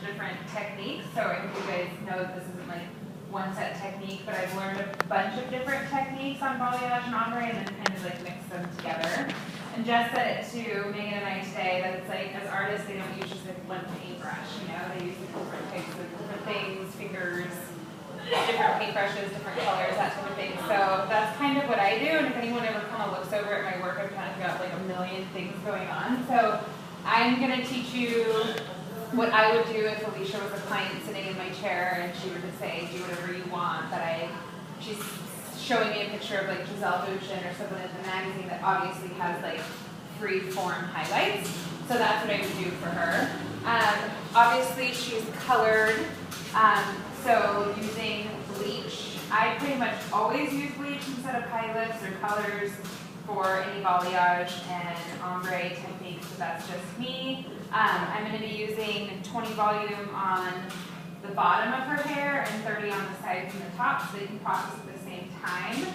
different techniques. So I hope you guys know that this isn't like one set technique, but I've learned a bunch of different techniques on balayage and ombre and then kind of like mix them together. And Jess said it to Megan and I today that it's like, as artists, they don't use just like one paintbrush, you know, they use different types of different things, fingers, different paintbrushes, different colors, that type of thing. So that's kind of what I do, and if anyone ever kind of looks over at my work, I've kind of got like a million things going on. So I'm going to teach you what I would do if Alicia was a client sitting in my chair and she were to say, do whatever you want, she's showing me a picture of like Giselle Bündchen or someone in the magazine that obviously has like free form highlights. So that's what I would do for her. Obviously she's colored, so using bleach. I pretty much always use bleach instead of highlights or colors for any balayage and ombre techniques, so that's just me. I'm going to be using 20 volume on the bottom of her hair and 30 on the sides and the top so they can process at the same time.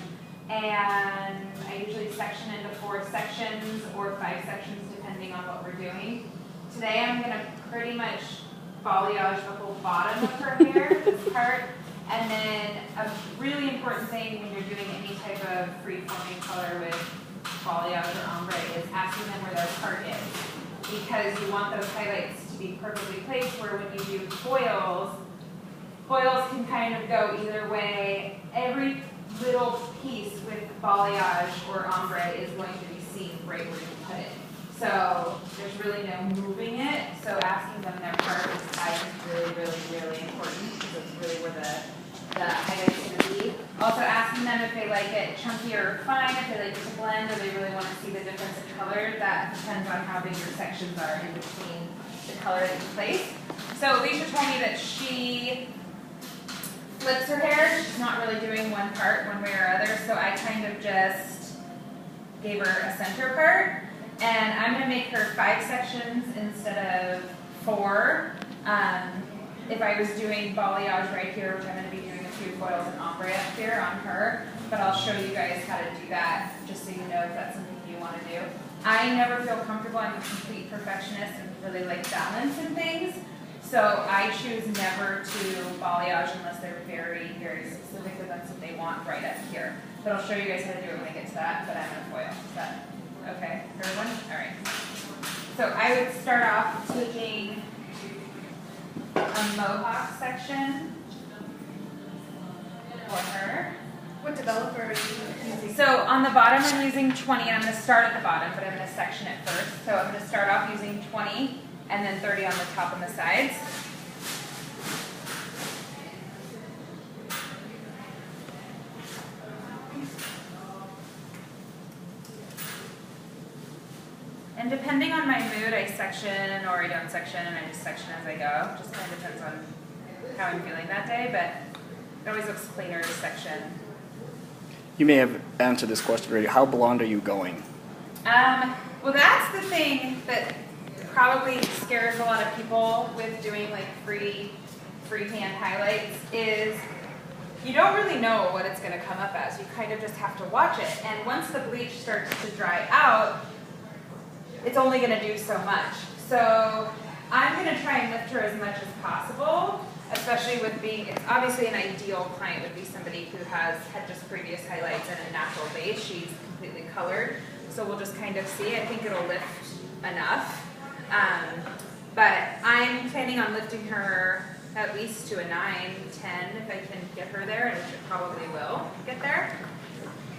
And I usually section into 4 sections or 5 sections depending on what we're doing. Today I'm going to pretty much balayage the whole bottom of her hair, this part. And then a really important thing when you're doing any type of free-forming color with balayage or ombre is asking them where their part is. Because you want those highlights to be perfectly placed, where when you do foils can kind of go either way. Every little piece with balayage or ombre is going to be seen right where you put it. So there's really no moving it. So asking them their part is, I think, really, really, really important because it's really where the highlight's going to be. Also asking them if they like it chunky or fine, if they like it to blend, or they really want to see the difference in color. That depends on how big your sections are in between the color that you place. So Alicia told me that she flips her hair. She's not really doing one part one way or other, so I kind of just gave her a center part. And I'm going to make her 5 sections instead of 4. If I was doing balayage right here, which I'm going to be doing a few foils and ombre up here on her, but I'll show you guys how to do that just so you know if that's something you want to do. I never feel comfortable. I'm a complete perfectionist and really like balance in things. So I choose never to balayage unless they're very, very specific with that's what they want right up here. But I'll show you guys how to do it when I get to that, but I'm going to foil. Is that okay for everyone? All right. So I would start off taking a mohawk section for her. What developer are you using? So on the bottom I'm using 20, and I'm going to start at the bottom, but I'm going to section it first. So I'm going to start off using 20 and then 30 on the top and the sides. And depending on my mood, I section or I don't section, and I just section as I go. Just kind of depends on how I'm feeling that day, but it always looks cleaner to section. You may have answered this question already. How blonde are you going? Well, that's the thing that probably scares a lot of people with doing like freehand highlights is you don't really know what it's going to come up as. You kind of just have to watch it. And once the bleach starts to dry out, it's only going to do so much. So I'm going to try and lift her as much as possible, especially with being, it's obviously an ideal client would be somebody who has had just previous highlights and a natural base. She's completely colored. So we'll just kind of see. I think it'll lift enough. But I'm planning on lifting her at least to a 9, 10 if I can get her there, and it probably will get there.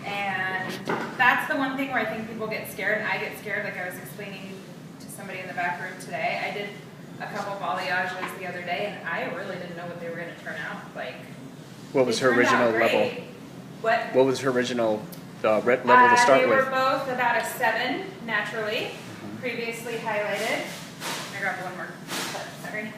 And that's the one thing where I think people get scared, and I get scared, like I was explaining to somebody in the back room today. I did a couple balayages the other day, and I really didn't know what they were going to turn out like. What was her original level? What was her original level to start they with? They were both about a 7 naturally, previously highlighted. I grabbed one more clip, sorry.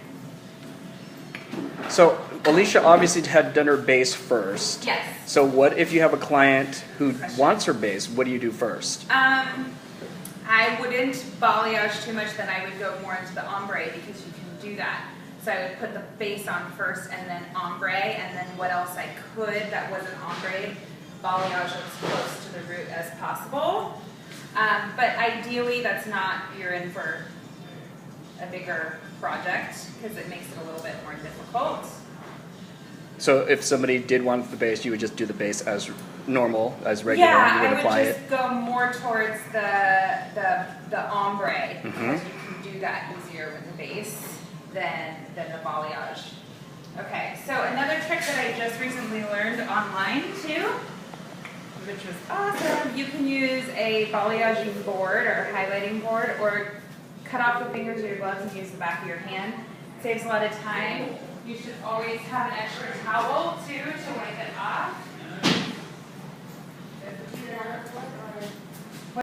So Alicia obviously had done her base first. Yes. So what if you have a client who wants her base? What do you do first? I wouldn't balayage too much, then I would go more into the ombre because you can do that. So I would put the base on first and then ombre, and then what else I could that wasn't ombre, balayage as close to the root as possible. But ideally, that's not, you're in for a bigger project because it makes it a little bit more difficult. So if somebody did want the base, you would just do the base as normal, as regular, Yeah, you would I would apply just it? go more towards the ombre because Mhm. you can do that easier with the base than the balayage. Okay, so another trick that I just recently learned online too, which was awesome. You can use a balayage board or highlighting board, or cut off the fingers of your gloves and use the back of your hand. Saves a lot of time. You should always have an extra towel too to wipe it off.